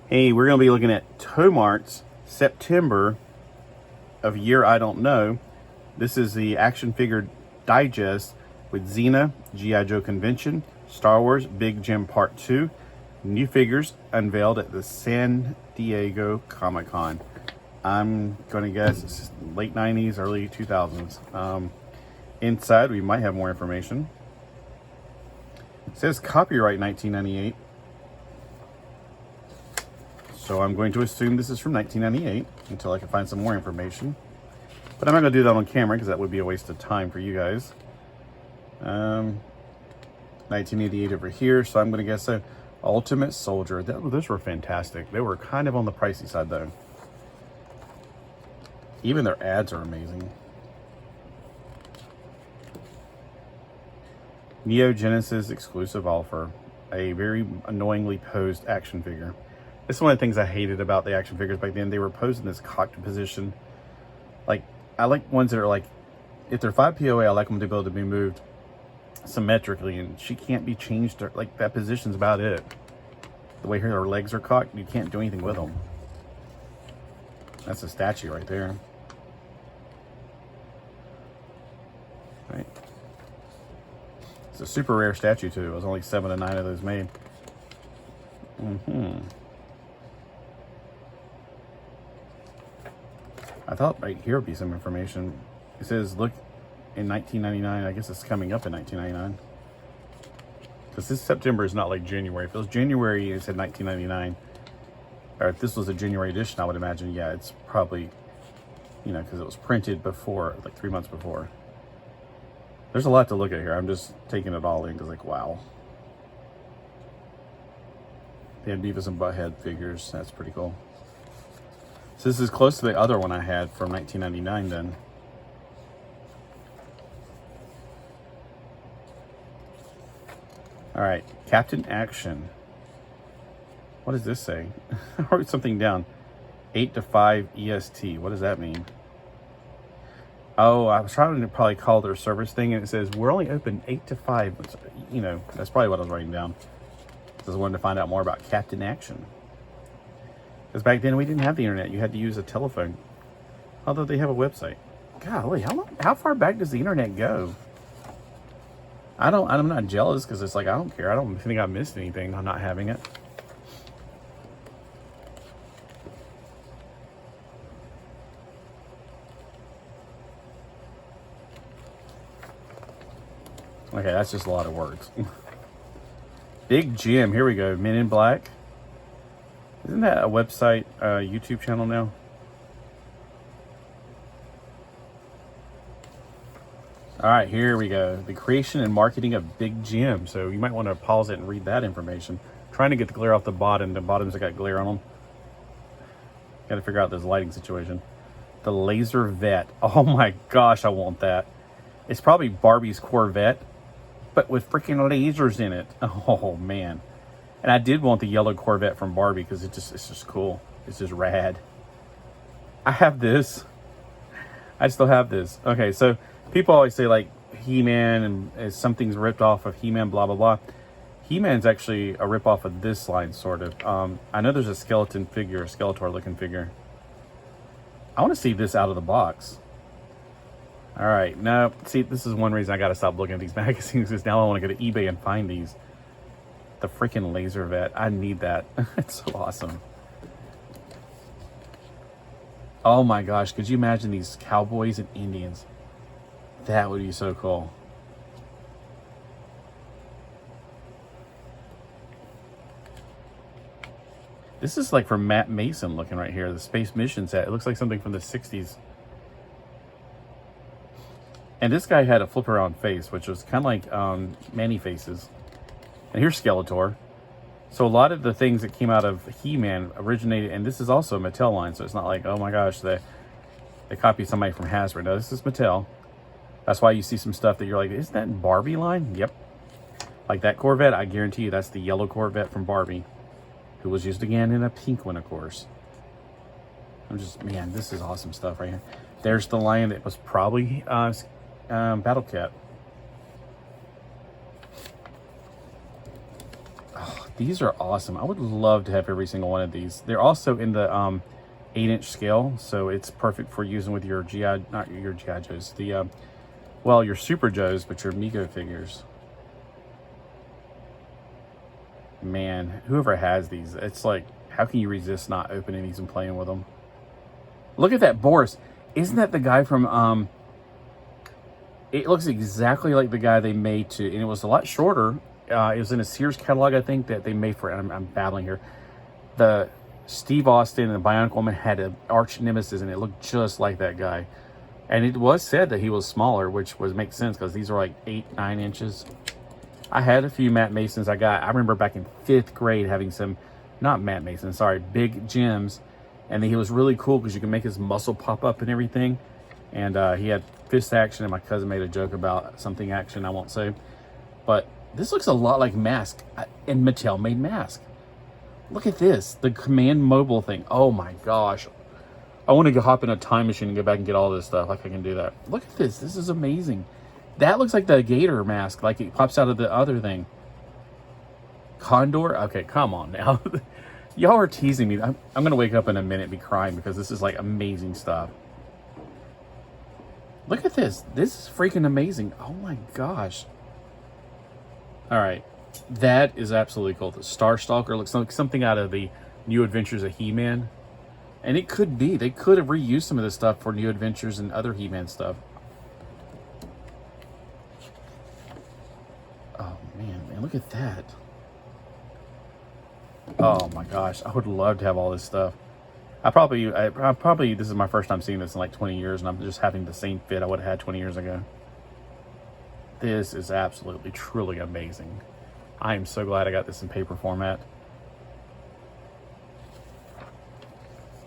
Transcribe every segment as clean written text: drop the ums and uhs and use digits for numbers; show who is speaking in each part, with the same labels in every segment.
Speaker 1: Hey, we're going to be looking at Tomart's September of year I don't know. This is the action figure digest with Xena, G.I. Joe Convention, Star Wars, Big Jim Part 2, new figures unveiled at the San Diego Comic-Con. I'm going to guess it's late 90s, early 2000s. Inside, we might have more information. It says copyright 1998. So I'm going to assume this is from 1998 until I can find some more information. But I'm not going to do that on camera because that would be a waste of time for you guys. 1988 over here, so I'm going to guess Ultimate Soldier. Those were fantastic. They were kind of on the pricey side though. Even their ads are amazing. Neo Genesis exclusive offer. A very annoyingly posed action figure. This is one of the things I hated about the action figures back then. They were posed in this cocked position. Like, I like ones that are like, if they're 5 POA, I like them to be able to be moved symmetrically, and she can't be changed. Like, that position's about it. The way her legs are cocked, you can't do anything with them. That's a statue right there. Right. It's a super rare statue too. It was only 7 to 9 of those made. I thought right here would be some information. It says, look, in 1999. I guess it's coming up in 1999. Because this September is not like January. If it was January, it said 1999. Or if this was a January edition, I would imagine, yeah, it's probably, you know, because it was printed before, like 3 months before. There's a lot to look at here. I'm just taking it all in because, like, wow. They have Beavis and Butthead figures. That's pretty cool. So this is close to the other one I had from 1999 then. All right, Captain Action. What does this say? I wrote something down. 8 to 5 EST. What does that mean? Oh, I was trying to probably call their service thing, and it says we're only open 8 to 5. Which, you know, that's probably what I was writing down. Because I wanted to find out more about Captain Action. Because back then we didn't have the internet. You had to use a telephone. Although they have a website. Golly, how far back does the internet go? I'm not jealous because it's like, I don't care. I don't think I missed anything on not having it. Okay, that's just a lot of words. Big Jim, here we go. Men in Black. Isn't that a website, YouTube channel now? All right, here we go. The creation and marketing of Big Jim. So you might want to pause it and read that information. Trying to get the glare off the bottom. The bottoms have got glare on them. Got to figure out this lighting situation. The Laser Vet. Oh my gosh, I want that. It's probably Barbie's Corvette, but with freaking lasers in it. Oh man. And I did want the yellow Corvette from Barbie because it's just cool. It's just rad. I have this. I still have this. Okay, so people always say like He-Man and something's ripped off of He-Man, blah, blah, blah. He-Man's actually a rip-off of this line, sort of. I know there's a skeleton figure, a Skeletor-looking figure. I want to see this out of the box. All right, now, see, this is one reason I got to stop looking at these magazines because now I want to go to eBay and find these. The freaking Laser Vet. I need that. It's so awesome. Oh my gosh, could you imagine these cowboys and Indians? That would be so cool. This is like from Matt Mason looking right here. The Space Mission set. It looks like something from the 60s. And this guy had a flip around face, which was kind of like Manny faces. And here's Skeletor. So a lot of the things that came out of He-Man originated, and this is also a Mattel line, so it's not like, oh my gosh, they copied somebody from Hasbro. No, this is Mattel. That's why you see some stuff that you're like, isn't that Barbie line? Yep. Like that Corvette, I guarantee you that's the yellow Corvette from Barbie, who was used again in a pink one, of course. Man, this is awesome stuff right here. There's the lion that was probably Battle Cat. Oh, These are awesome. I would love to have every single one of these. They're also in the 8-inch scale, so it's perfect for using with your not your GI Joes, the well, your Super Joes, but your Mego figures. Man, whoever has these, it's like, how can you resist not opening these and playing with them? Look at that Boris. Isn't that the guy from it looks exactly like the guy they made to, and it was a lot shorter. It was in a Sears catalog, I think, that they made for, I'm babbling here. The Steve Austin and the Bionic Woman had an arch nemesis, and it looked just like that guy. And it was said that he was smaller, which makes sense because these are like 8-9 inches. I had a few Matt Masons I remember back in 5th grade having some, not Matt Mason, sorry, big gems. And he was really cool because you can make his muscle pop up and everything. And he had fist action, and my cousin made a joke about something action, I won't say. But this looks a lot like Mask, and Mattel made Mask. Look at this, the Command Mobile thing. Oh my gosh. I want to go hop in a time machine and go back and get all this stuff, like I can do that. Look at this, this is amazing. That looks like the Gator mask, like it pops out of the other thing. Condor? Okay, come on now. Y'all are teasing me. I'm going to wake up in a minute and be crying because this is like amazing stuff. Look at this. This is freaking amazing. Oh my gosh. All right. That is absolutely cool. The Star Stalker looks like something out of the New Adventures of He-Man. And it could be. They could have reused some of this stuff for New Adventures and other He-Man stuff. Oh man, look at that. Oh my gosh, I would love to have all this stuff. I probably this is my first time seeing this in like 20 years, and I'm just having the same fit I would have had 20 years ago. This is absolutely, truly amazing. I am so glad I got this in paper format.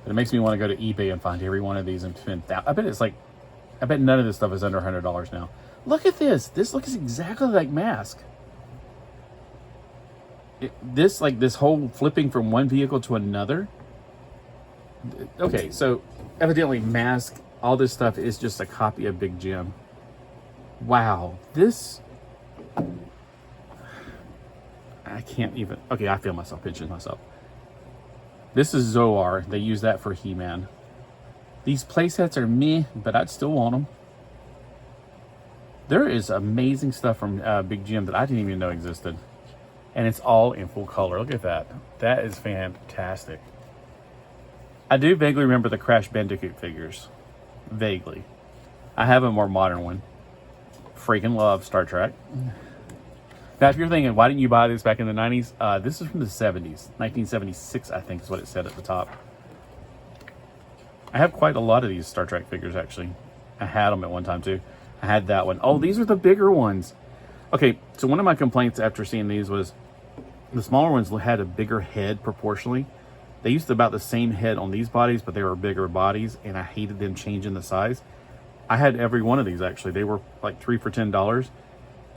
Speaker 1: But it makes me want to go to eBay and find every one of these and spend that. I bet none of this stuff is under $100 now. Look at this. This looks exactly like Mask. This whole flipping from one vehicle to another. Okay, so evidently Mask, all this stuff is just a copy of Big Jim. Wow, this... I can't even... Okay, I feel myself pinching myself. This is Zoar. They use that for He-Man. These playsets are meh, but I'd still want them. There is amazing stuff from Big Jim that I didn't even know existed. And it's all in full color. Look at that. That is fantastic. I do vaguely remember the Crash Bandicoot figures. Vaguely. I have a more modern one. Freaking love Star Trek. Now, if you're thinking, why didn't you buy this back in the 90s? This is from the 70s. 1976, I think is what it said at the top. I have quite a lot of these Star Trek figures, actually. I had them at one time, too. I had that one. Oh, these are the bigger ones. Okay, so one of my complaints after seeing these was the smaller ones had a bigger head proportionally. They used about the same head on these bodies, but they were bigger bodies, and I hated them changing the size. I had every one of these, actually. They were like 3 for $10.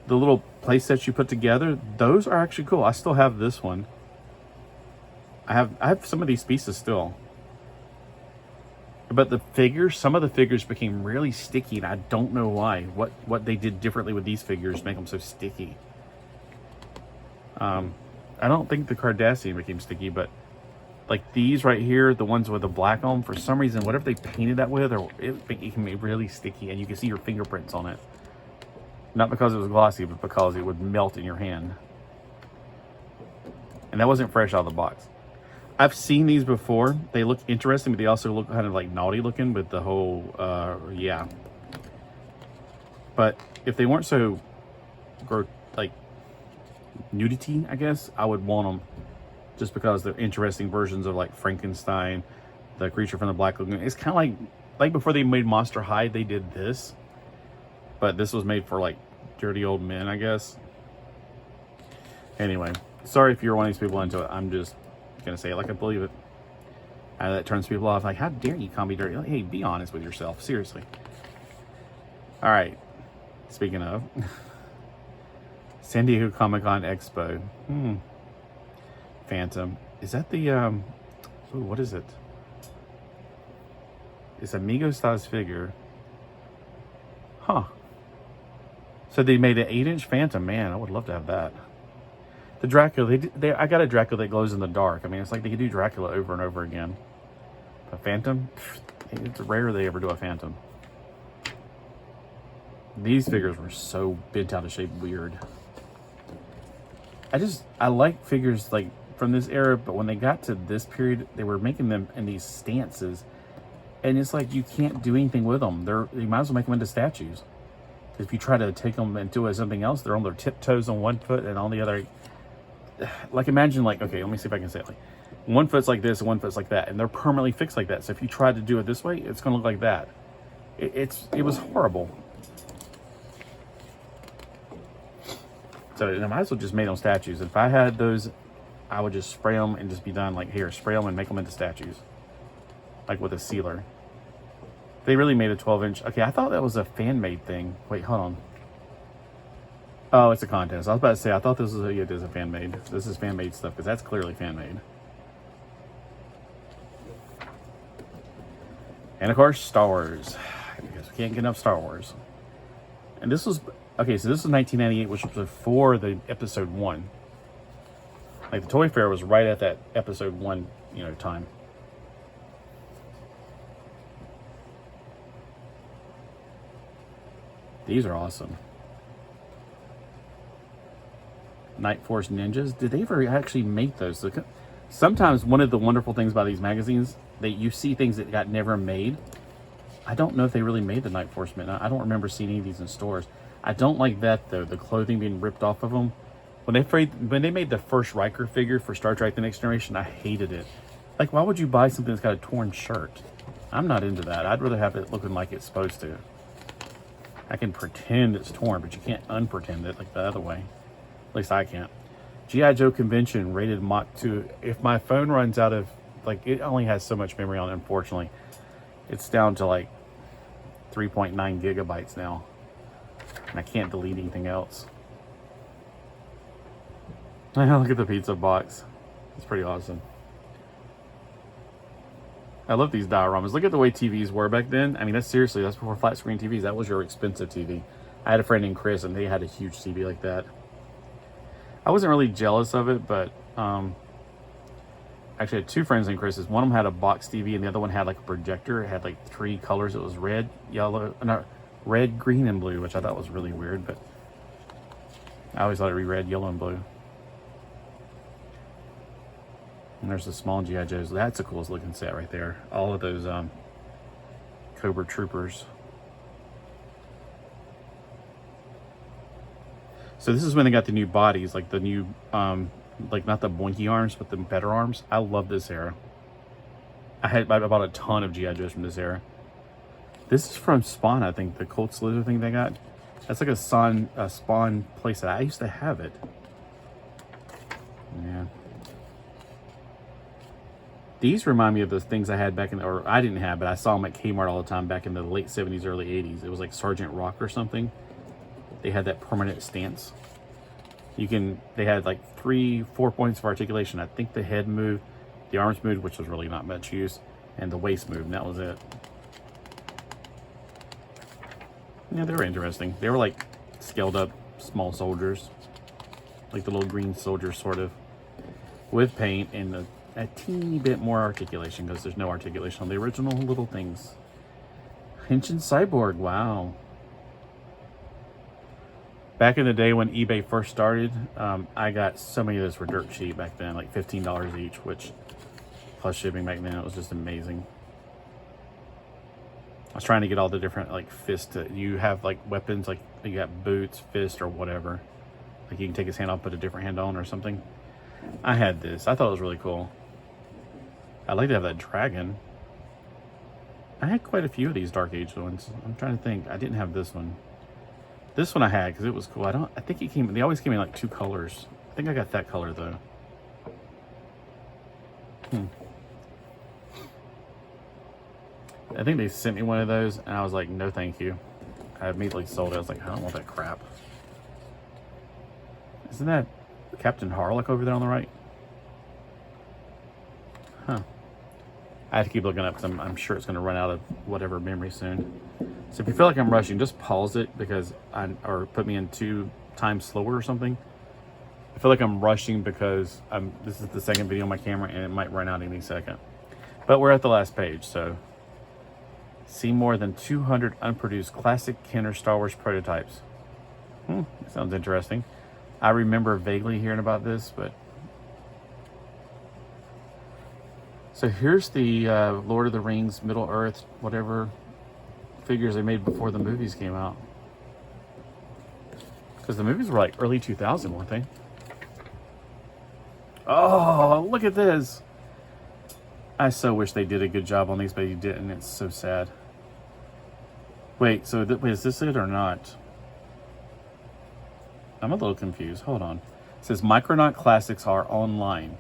Speaker 1: The little play sets you put together, those are actually cool. I still have this one. I have some of these pieces still. But the figures, some of the figures became really sticky, and I don't know why. What they did differently with these figures to make them so sticky. I don't think the Cardassian became sticky, but like these right here, the ones with the black on, for some reason, whatever they painted that with, or it became really sticky, and you can see your fingerprints on it. Not because it was glossy, but because it would melt in your hand. And that wasn't fresh out of the box. I've seen these before. They look interesting, but they also look kind of like naughty looking with the whole, yeah. But if they weren't so, like, nudity, I guess, I would want them just because they're interesting versions of like Frankenstein, the creature from the Black Lagoon. It's kind of like before they made Monster High, they did this. But this was made for like dirty old men, I guess. Anyway, sorry if you're one of these people into it. I'm just gonna say it like I believe it. That turns people off. Like, how dare you call me dirty? Like, hey, be honest with yourself. Seriously. All right. Speaking of San Diego Comic-Con Expo. Phantom. Is that the ooh, what is it? It's Amigo size figure. Huh. So they made an 8-inch Phantom. Man, I would love to have that. The Dracula, I got a Dracula that glows in the dark. I mean, it's like they could do Dracula over and over again. A Phantom? It's rare they ever do a Phantom. These figures were so bent out of shape weird. I like figures like from this era, but when they got to this period, they were making them in these stances. And it's like you can't do anything with them. You might as well make them into statues. If you try to take them and do something else, they're on their tiptoes on one foot and on the other. Like imagine like, okay, let me see if I can say it. Like one foot's like this, one foot's like that, and they're permanently fixed like that. So if you try to do it this way, it's going to look like that. It was horrible. So I might as well just make them statues. If I had those, I would just spray them and just be done. Like here, spray them and make them into statues. Like with a sealer. They really made a 12-inch. Okay, I thought that was a fan-made thing. Wait, hold on. Oh, it's a contest. I was about to say, I thought this was it is a fan-made. This is fan-made stuff, because that's clearly fan-made. And of course, Star Wars. Because we can't get enough Star Wars. And this was, okay, so this was 1998, which was before the episode 1. Like, the Toy Fair was right at that episode 1, time. These are awesome. Night Force Ninjas. Did they ever actually make those? Sometimes one of the wonderful things about these magazines, that you see things that got never made. I don't know if they really made the Night Force Men. I don't remember seeing any of these in stores. I don't like that though, the clothing being ripped off of them. When they made the first Riker figure for Star Trek The Next Generation, I hated it. Like, why would you buy something that's got a torn shirt? I'm not into that. I'd rather have it looking like it's supposed to. I can pretend it's torn, but you can't unpretend it like the other way. At least I can't. G.I. Joe Convention rated Mach 2. If my phone runs out of, like, it only has so much memory on it, unfortunately. It's down to like 3.9 gigabytes now. And I can't delete anything else. Look at the pizza box. It's pretty awesome. I love these dioramas. Look at the way TVs were back then. I mean, that's before flat screen TVs. That was your expensive TV. I had a friend named Chris, and they had a huge TV like that. I wasn't really jealous of it, but actually I had two friends named Chris's. One of them had a box TV, and the other one had like a projector. It had like 3 colors. It was red, yellow, no, red, green, and blue, which I thought was really weird, but I always thought it'd be red, yellow, and blue. And there's the small G.I. Joes. That's the coolest looking set right there. All of those Cobra Troopers. So this is when they got the new bodies, like the new, like not the boinky arms, but the better arms. I love this era. I bought a ton of G.I. Joes from this era. This is from Spawn, I think, the Colt Slither thing they got. That's like a Spawn playset. I used to have it. Yeah. These remind me of the things I had back in, or I didn't have, but I saw them at Kmart all the time back in the late 70s, early 80s. It was like Sergeant Rock or something. They had that permanent stance. They had like 3-4 points of articulation. I think the head moved, the arms moved, which was really not much use, and the waist moved, and that was it. Yeah, they were interesting. They were like scaled up small soldiers, like the little green soldiers, sort of, with paint and a teeny bit more articulation, because there's no articulation on the original little things. Henshin Cyborg, wow. Back in the day when eBay first started, I got so many of those for dirt cheap back then, like $15 each, which plus shipping back then, it was just amazing. I was trying to get all the different like fist. You have like weapons, like you got boots, fist, or whatever. Like you can take his hand off, put a different hand on or something. I had this. I thought it was really cool. I'd like to have that dragon. I had quite a few of these Dark Age ones. I'm trying to think. I didn't have this one. This one I had because it was cool. I think it came. They always came in like 2 colors. I think I got that color though. I think they sent me one of those, and I was like, no, thank you. I immediately sold it. I was like, I don't want that crap. Isn't that Captain Harlock over there on the right? Huh. I have to keep looking up because I'm sure it's going to run out of whatever memory soon. So if you feel like I'm rushing, just pause it or put me in 2 times slower or something. feel like I'm rushing because this is the second video on my camera and it might run out any second. But we're at the last page, so see more than 200 unproduced classic Kenner Star Wars prototypes. Sounds interesting. I remember vaguely hearing about this, but so here's the Lord of the Rings, Middle Earth, whatever figures they made before the movies came out. Because the movies were like early 2000, weren't they? Oh, look at this. I so wish they did a good job on these, but you didn't. It's so sad. Wait, so wait, is this it or not? I'm a little confused. Hold on. It says Micronaut Classics are online.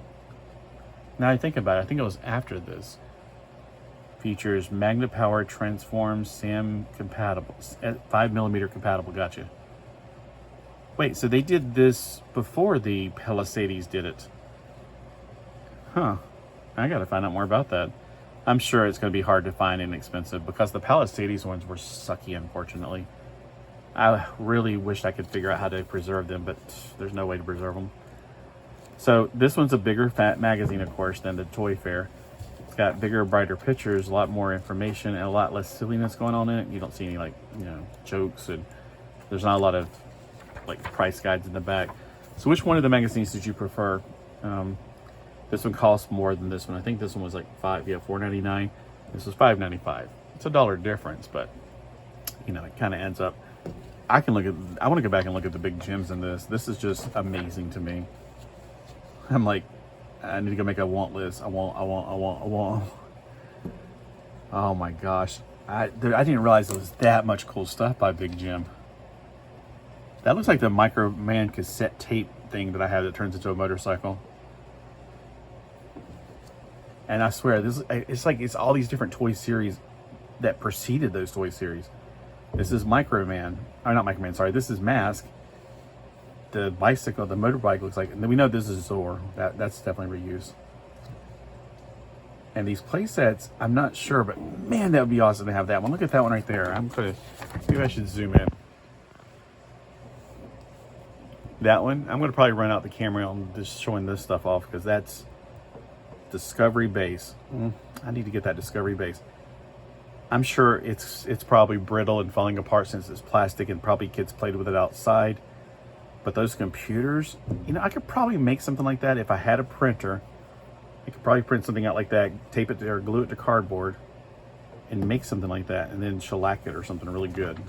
Speaker 1: Now I think about it, I think it was after this. Features magnet powered, transforms, SAM compatible, 5mm compatible. Gotcha. Wait, so they did this before the Palisades did it? Huh. I gotta find out more about that. I'm sure it's gonna be hard to find and expensive because the Palisades ones were sucky, unfortunately. I really wished I could figure out how to preserve them, but there's no way to preserve them. So this one's a bigger fat magazine, of course, than the Toy Fair. It's got bigger, brighter pictures, a lot more information, and a lot less silliness going on in it. You don't see any, like, you know, jokes, and there's not a lot of like price guides in the back. So which one of the magazines did you prefer? This one costs more than this one. I think this one was like $4.99. This was $5.95. It's $1 difference, but you know, it kind of ends up. I want to go back and look at the big gems in this. This is just amazing to me. I'm like, I need to go make a want list. I want. Oh my gosh. I didn't realize there was that much cool stuff by Big Jim. That looks like the Micro Man cassette tape thing that I have that turns into a motorcycle. And I swear, it's all these different toy series that preceded those toy series. This is Micro Man. Or not Micro Man, sorry. This is Mask. The bicycle, the motorbike looks like, and we know this is Zor. That's definitely reused. And these play sets, I'm not sure, but man, that would be awesome to have that one. Look at that one right there. Maybe I should zoom in. That one, I'm gonna probably run out the camera on just showing this stuff off because that's Discovery Base. I need to get that Discovery Base. I'm sure it's probably brittle and falling apart since it's plastic and probably kids played with it outside. But those computers, you know, I could probably make something like that if I had a printer. I could probably print something out like that, tape it or glue it to cardboard and make something like that and then shellac it or something really good.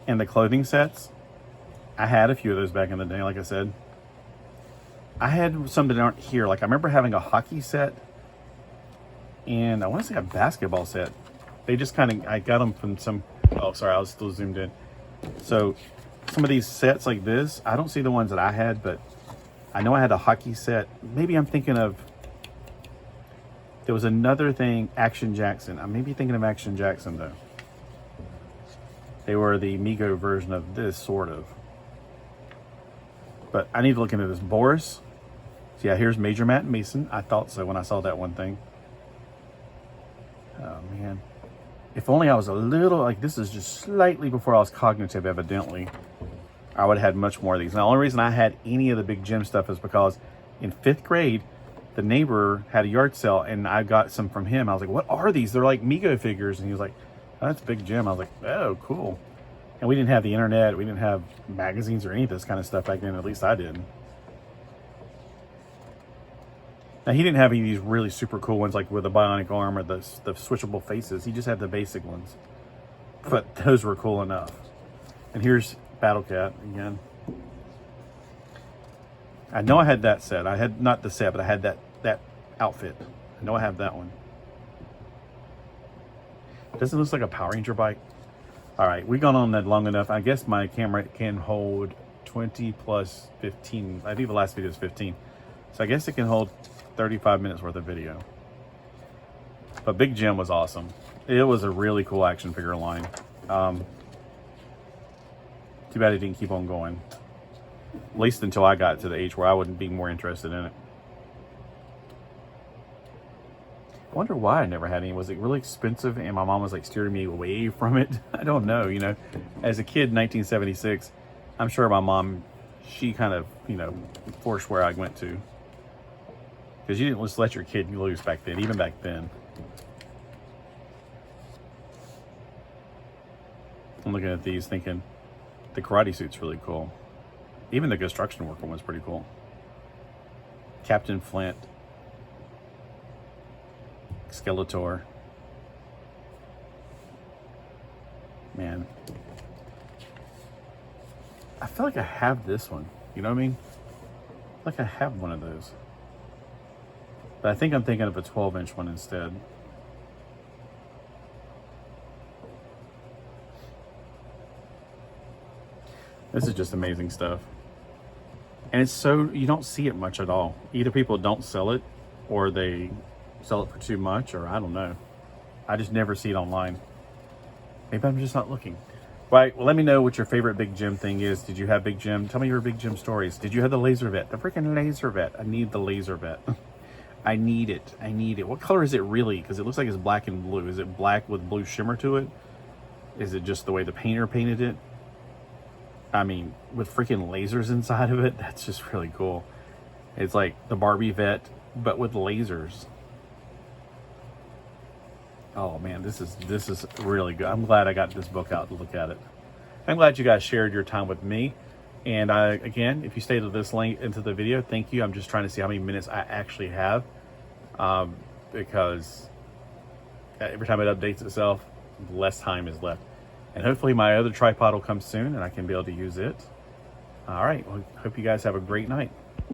Speaker 1: And the clothing sets, I had a few of those back in the day, like I said. I had some that aren't here. Like I remember having a hockey set and I want to say a basketball set. They just kind of, I got them from some, oh, sorry, I was still zoomed in. So some of these sets like this, I don't see the ones that I had, but I know I had a hockey set. Maybe I'm thinking of, there was another thing, Action Jackson. I may be thinking of Action Jackson though. They were the Mego version of this, sort of. But I need to look into this. Boris. So yeah, here's Major Matt Mason. I thought so when I saw that one thing. Oh man. If only I was a little, like this is just slightly before I was cognitive, evidently. I would have had much more of these. Now, the only reason I had any of the Big Jim stuff is because in 5th grade, the neighbor had a yard sale and I got some from him. I was like, what are these? They're like Mego figures. And he was like, oh, that's Big Jim. I was like, oh, cool. And we didn't have the internet. We didn't have magazines or any of this kind of stuff back then. At least I didn't. Now, he didn't have any of these really super cool ones like with the bionic arm or the switchable faces. He just had the basic ones. But those were cool enough. And here's Battle Cat again. I know I had that set. I had not the set, but I had that outfit. I know I have that one. Doesn't it look like a Power Ranger bike? All right, we've gone on that long enough. I guess my camera can hold 20 plus 15. I think the last video is 15. So I guess it can hold 35 minutes worth of video. But Big Jim was awesome. It was a really cool action figure line. Too bad it didn't keep on going. At least until I got to the age where I wouldn't be more interested in it. I wonder why I never had any. Was it really expensive and my mom was like steering me away from it? I don't know, you know. As a kid in 1976, I'm sure my mom, she kind of, forced where I went to. Because you didn't just let your kid loose back then, even back then. I'm looking at these thinking, the karate suit's really cool. Even the construction worker one's pretty cool. Captain Flint. Skeletor. Man. I feel like I have this one. You know what I mean? I feel like I have one of those. But I think I'm thinking of a 12-inch one instead. This is just amazing stuff. And it's so, you don't see it much at all. Either people don't sell it or they sell it for too much, or I don't know. I just never see it online. Maybe I'm just not looking. Right, well, let me know what your favorite Big Jim thing is. Did you have Big Jim? Tell me your Big Jim stories. Did you have the laser vet? The freaking laser vet. I need the laser vet. I need it. I need it. What color is it really? Because it looks like it's black and blue. Is it black with blue shimmer to it? Is it just the way the painter painted it? I mean, with freaking lasers inside of it, that's just really cool. It's like the Barbie vet, but with lasers. Oh man, this is really good. I'm glad I got this book out to look at it. I'm glad you guys shared your time with me. And again, if you stayed to this length into the video, thank you. I'm just trying to see how many minutes I actually have, because every time it updates itself, less time is left. And hopefully my other tripod will come soon and I can be able to use it. All right, well, hope you guys have a great night.